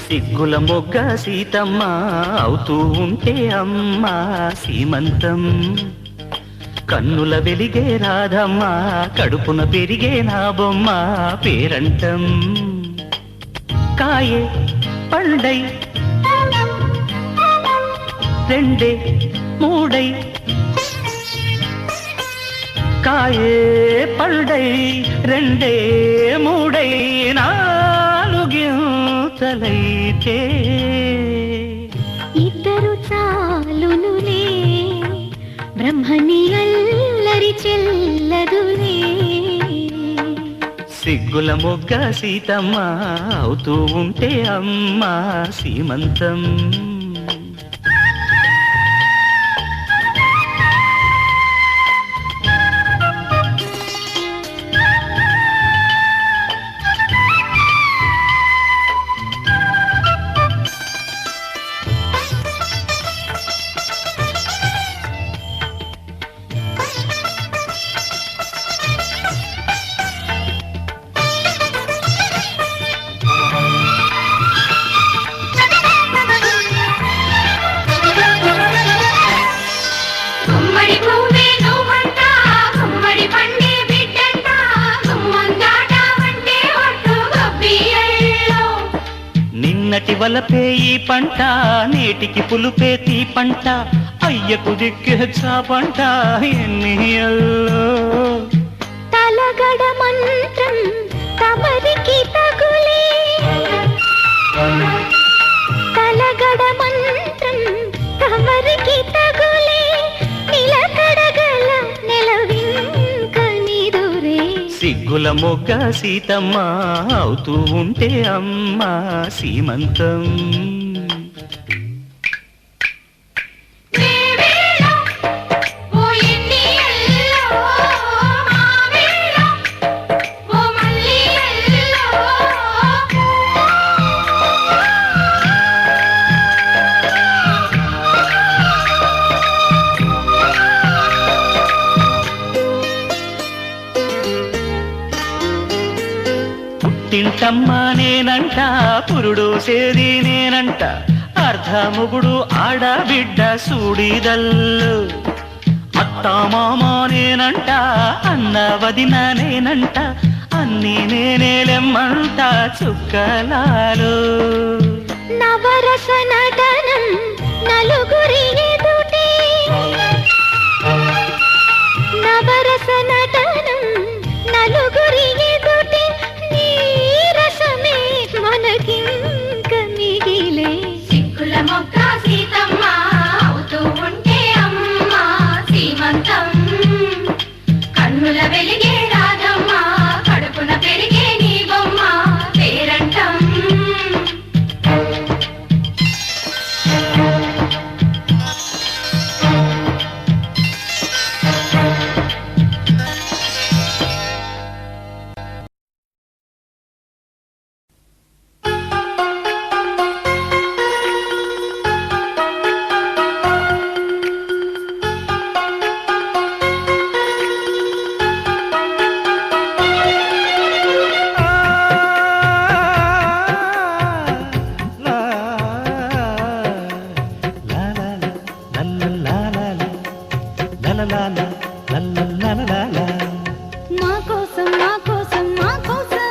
సిగ్గుల మొగ్గ సీతమ్మ అవుతూ ఉంటే అమ్మ సీమంతం. కన్నుల వెలిగే రాధమ్మ కడుపున పెరిగే నా బొమ్మ పేరంటం. కాయే పండై రెండే మూడై కాయే పండై రెండే మూడై నాలుగింతలైతే ఇద్దరు చాలునులే బ్రహ్మని అల్లరి చెల్లదులే. సిగ్గుల మొగ్గ సీతమ్మ అవుతూ ఉంటే అమ్మ సీమంతం. నిన్నటి వలపే ఈ పంట నేటికి పులుపే తీ పంట అయ్యకు దిక్కెచ్చా పంట ఎన్నియల్లో. తలగడ మంత్రం తమరికి తగులే తలగడ మంత్రం తమరికి తగులే నిలకడగల నెలవింక నిదురే. సిగ్గుల మొగ్గ సీతమ్మ అవుతూ ఉంటే అమ్మ సీమంతం. పుట్టింటమ్మా నేనంట, పురుడోసేది నేనంట, అర్ధముగుడు ఆడబిడ్డ సూడిదల్లు. అత్తామామ నేనంట, అన్న వదిన నేనంట, అన్నీ నేనేలెమ్మంట చుక్కలాలు. నవరస నటనం నలుగురి ఎదుటే, నవరస నటనం నలుగురి ఎదుటే, నీరసమే మనకింక మిగిలే. సిక్కుల మొక్క సీతమ్మ అవుతూ ఉంటే అమ్మ సీమంతం, కన్నుల వెలిగే రాధమ్మ, కడుపున పెరిగే నీ బొమ్మ పేరంటం. మా కోసం మా కోసం మా కోసం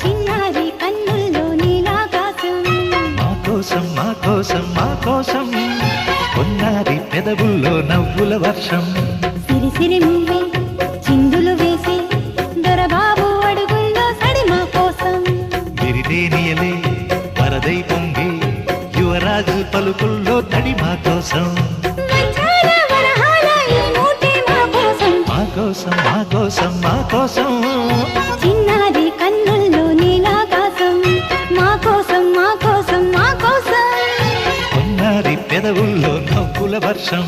చిన్నారి కన్నుల్లో నీలాకాశం. మా కోసం మా కోసం మా కోసం కొన్నారి పెదవుల్లో నవ్వుల వర్షం. సిరి సిరి మువ్వే చిందులు వేసి దొరబాబు అడుగుల్లో సడి మా కోసం. విరిదేనియలే వరదై పొంగి యువరాజు పలుకుల్లో తడి మా కోసం. మంచాల వరహాల ఈ మూటే మా కోసం. మా కోసం మా కోసం మా కోసం చిన్నారి కన్నుల్లో నీలాకాశం. మా కోసం మా కోసం మా కోసం. కొన్నారి పెదవుల్లో నవ్వుల వర్షం.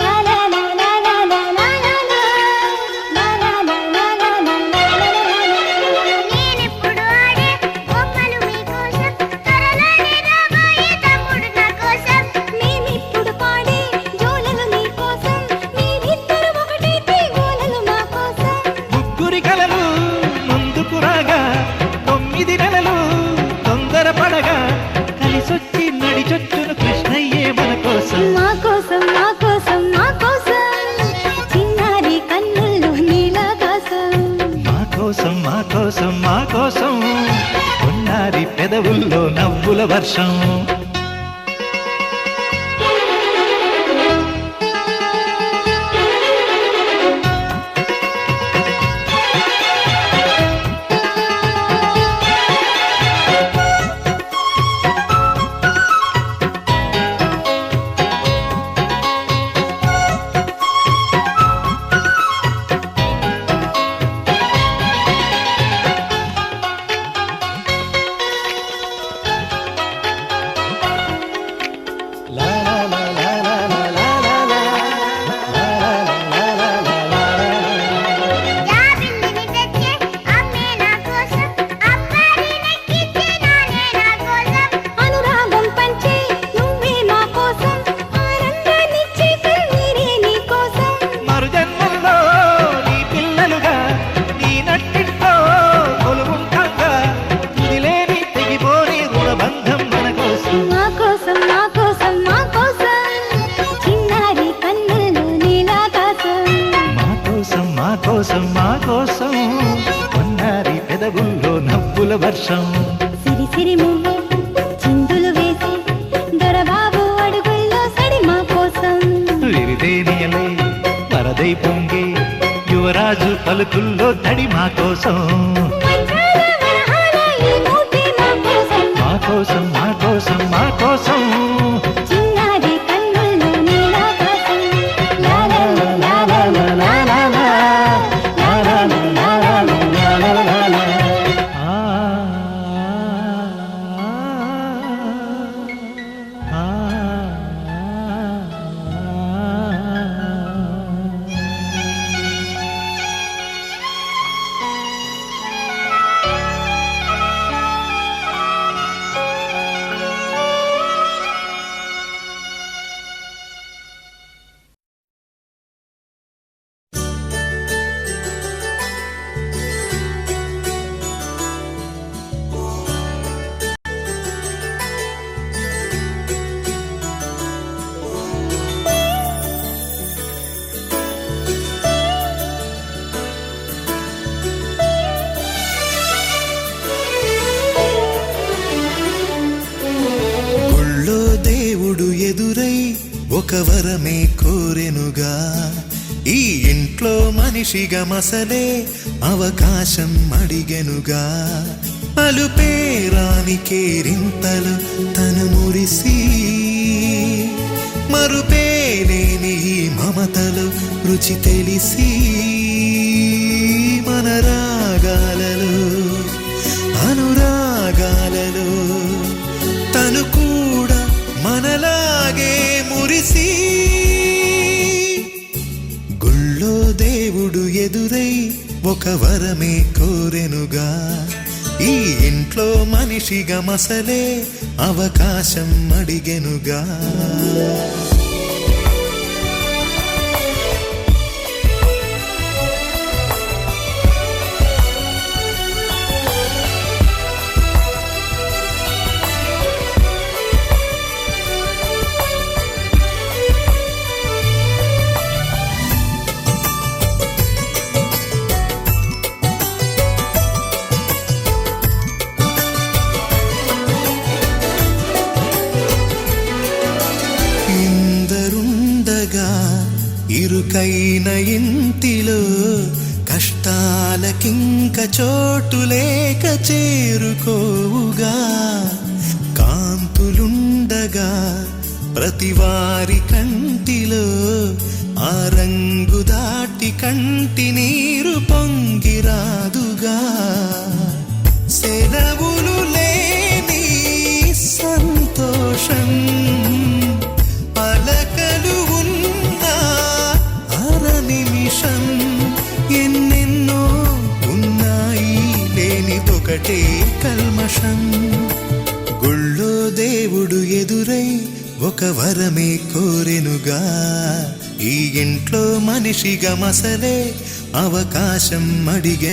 లా లా లా లా లా లా లా లా లా. లా లా లా లా లా లా లా లా లా. నేనెప్పుడు ఆడే బొమ్మలు మీకోసం, త్వరలోనే రాబోయే తమ్ముడు నా కోసం. మేమిప్పుడు పాడే జోలలు నీకోసం, మీరిద్దరు ఒకటైతే గోలలు మా కోసం. ముగ్గురి కలలు ముందుకు రాగా 9 నెలలు తొందరపడగా కలిసొచ్చి నడిచొచ్చును కృష్ణయ్యే మన కోసం. మా కోసం మా కోసం మా కోసం చిన్నారి కన్నుల్లో నీలాకాశం. మా కోసం మా కోసం మా కోసం కొన్నారి పెదవుల్లో నవ్వుల వర్షం. లా లా లా లా లా లా లా లా లా. లా లా లా లా లా లా లా లా. జాబిల్లిని తెచ్చే అమ్మే నా కోసం, అబ్బాయి నెక్కించే నానే నా కోసం. అనురాగం పంచే నువ్వే మా కోసం, ఆనందాన్నిచ్చే కన్నీరే నీ కోసం. మరు జన్మల్లో నీ పిల్లలుగా నీ నట్టింట్లో కొలువుంటాగా ఇదిలేని తెగిపోని రుణబంధం మన కోసం. మా కోసం మా కోసం మా కోసం చిన్నారి కన్నుల్లో నీలాకాశం. మా కోసం మా కోసం మా కోసం కొన్నారి పెదవుల్లో నవ్వుల వర్షం. సిరి సిరి మువ్వే చిందులు వేసి దొరబాబు అడుగుల్లో సడి మా కోసం. విరిదేనియలే వరదై పొంగి యువరాజు పలుకుల్లో తడి మా కోసం. మంచాల వరహాల ఈ మూటే మా కోసం. మా కోసం మా కోసం మా కోసం చిన్నారి కన్నుల్లో నీలాకాశం. లా లా లా లా లా లా లా లా లా. లా లా లా లా లా లా లా లా లా. ఆ వరమే కోరెనుగా ఈ ఇంట్లో మనిషిగా మసలే అవకాశం అడిగెనుగా అలుపేరాని కేరింతలు తను మురిసి మరుపేలేని ఈ మమతలు రుచి తెలిసి మన రాగాలలో అనురాగాలలో తను కూడా మనలాగే మురిసి గుళ్ళో దేవుడు ఎదురై ఒక వరమే కోరెనుగా ఈ ఇంట్లో మనిషిగా మసలే అవకాశం అడిగెనుగా ఇరుకైన ఇంటిలో కష్టాలకింక చోటు లేక చేరుకోవుగా కాంతులుండగా ప్రతివారి కంటిలో ఆ రంగు దాటి కంటి నీరు పొంగిరాదుగా సెలవులు లేని సంతోషం పలకలు ఎన్నెన్నో ఉన్నాయి లేనిదొకటే కల్మషం గుళ్ళో దేవుడు ఎదురై ఒక వరమే కోరెనుగా ఈ ఇంట్లో మనిషిగా మసలే అవకాశం అడిగే